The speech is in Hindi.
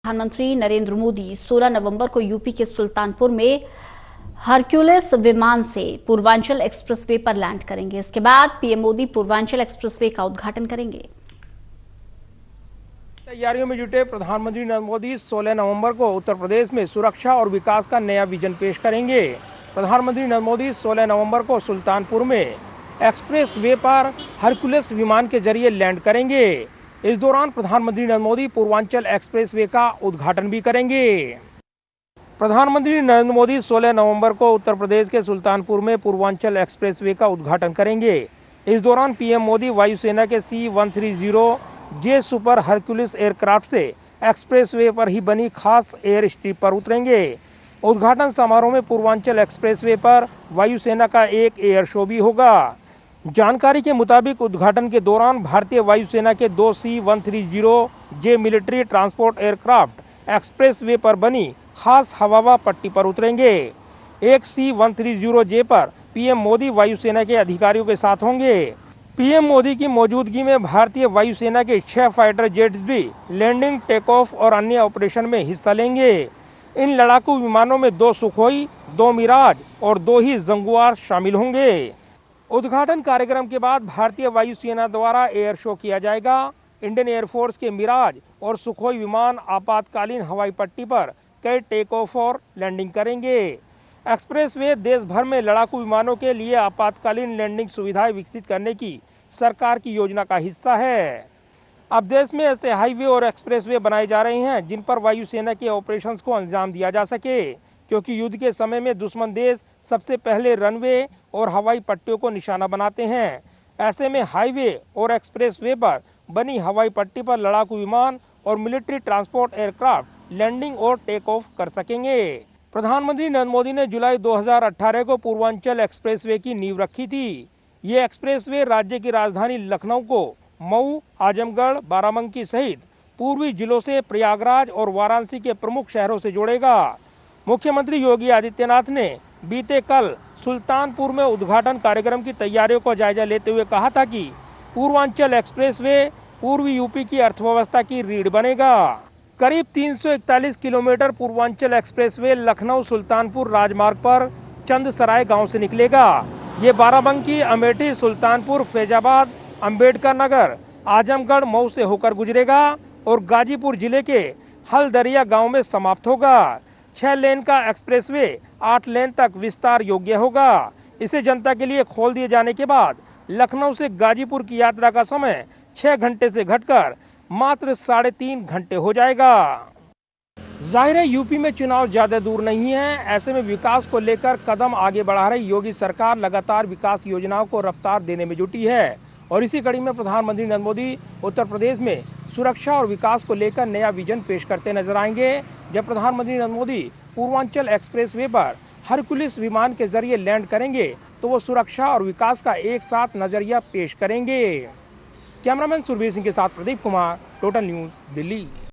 प्रधानमंत्री नरेंद्र मोदी 16 नवंबर को यूपी के सुल्तानपुर में हरक्यूलिस विमान से पूर्वांचल एक्सप्रेसवे पर लैंड करेंगे। इसके बाद पीएम मोदी पूर्वांचल एक्सप्रेसवे का उद्घाटन करेंगे। तैयारियों में जुटे प्रधानमंत्री नरेंद्र मोदी 16 नवंबर को उत्तर प्रदेश में सुरक्षा और विकास का नया विजन पेश करेंगे। प्रधानमंत्री नरेंद्र मोदी 16 नवंबर को सुल्तानपुर में एक्सप्रेस वे पर हरक्यूलिस विमान के जरिए लैंड करेंगे। इस दौरान प्रधानमंत्री नरेंद्र मोदी पूर्वांचल एक्सप्रेस वे का उद्घाटन भी करेंगे। प्रधानमंत्री नरेंद्र मोदी 16 नवंबर को उत्तर प्रदेश के सुल्तानपुर में पूर्वांचल एक्सप्रेस वे का उद्घाटन करेंगे। इस दौरान पीएम मोदी वायुसेना के C-130J सुपर हरक्यूलिस एयरक्राफ्ट से एक्सप्रेस वे पर ही बनी खास एयर स्ट्रिप पर उतरेंगे। उद्घाटन समारोह में पूर्वांचल एक्सप्रेस वे पर वायुसेना का एक एयर शो भी होगा। जानकारी के मुताबिक उद्घाटन के दौरान भारतीय वायुसेना के 2 C-130J military transport aircraft express way पर बनी खास हवावा पट्टी पर उतरेंगे। एक C-130J पर पीएम मोदी वायुसेना के अधिकारियों के साथ होंगे। पीएम मोदी की मौजूदगी में भारतीय वायुसेना के 6 फाइटर जेट्स भी लैंडिंग, टेक ऑफ और अन्य ऑपरेशन में हिस्सा लेंगे। इन लड़ाकू विमानों में 2 सुखोई, 2 मिराज और 2 ही जंगुआर शामिल होंगे। उद्घाटन कार्यक्रम के बाद भारतीय वायुसेना द्वारा एयर शो किया जाएगा। इंडियन एयरफोर्स के मिराज और सुखोई विमान आपातकालीन हवाई पट्टी पर कई टेक ऑफ और लैंडिंग करेंगे। एक्सप्रेसवे देश भर में लड़ाकू विमानों के लिए आपातकालीन लैंडिंग सुविधाएं विकसित करने की सरकार की योजना का हिस्सा है। अब देश में ऐसे हाईवे और एक्सप्रेसवे बनाए जा रहे हैं जिन पर वायुसेना के ऑपरेशंस को अंजाम दिया जा सके, क्योंकि युद्ध के समय में दुश्मन देश सबसे पहले रनवे और हवाई पट्टियों को निशाना बनाते हैं। ऐसे में हाईवे और एक्सप्रेसवे पर बनी हवाई पट्टी पर लड़ाकू विमान और मिलिट्री ट्रांसपोर्ट एयरक्राफ्ट लैंडिंग और टेक ऑफ कर सकेंगे। प्रधानमंत्री नरेंद्र मोदी ने जुलाई 2018 को पूर्वांचल एक्सप्रेसवे की नींव रखी थी। ये एक्सप्रेसवे राज्य की राजधानी लखनऊ को मऊ, आजमगढ़, बाराबंकी सहित पूर्वी जिलों से प्रयागराज और वाराणसी के प्रमुख शहरों से जोड़ेगा। मुख्यमंत्री योगी आदित्यनाथ ने बीते कल सुल्तानपुर में उद्घाटन कार्यक्रम की तैयारियों का जायजा लेते हुए कहा था कि पूर्वांचल एक्सप्रेसवे पूर्वी यूपी की अर्थव्यवस्था की रीढ़ बनेगा। करीब 341 किलोमीटर पूर्वांचल एक्सप्रेसवे लखनऊ सुल्तानपुर राजमार्ग पर चंदसराय गांव से निकलेगा। ये बाराबंकी, अमेठी, सुल्तानपुर, फैजाबाद, अंबेडकर नगर, आजमगढ़, मऊ से होकर गुजरेगा और गाजीपुर जिले के हल्दरिया गांव में समाप्त होगा। 6 लेन का एक्सप्रेसवे 8 लेन तक विस्तार योग्य होगा। इसे जनता के लिए खोल दिए जाने के बाद लखनऊ से गाजीपुर की यात्रा का समय 6 घंटे से घटकर मात्र 3.5 घंटे हो जाएगा। जाहिर है यूपी में चुनाव ज्यादा दूर नहीं है। ऐसे में विकास को लेकर कदम आगे बढ़ा रही योगी सरकार लगातार विकास योजनाओं को रफ्तार देने में जुटी है और इसी कड़ी में प्रधानमंत्री नरेंद्र मोदी उत्तर प्रदेश में सुरक्षा और विकास को लेकर नया विजन पेश करते नजर आएंगे। जब प्रधानमंत्री नरेंद्र मोदी पूर्वांचल एक्सप्रेसवे पर हरक्यूलिस विमान के जरिए लैंड करेंगे तो वो सुरक्षा और विकास का एक साथ नजरिया पेश करेंगे। कैमरामैन सुरभीर सिंह के साथ प्रदीप कुमार, टोटल न्यूज, दिल्ली।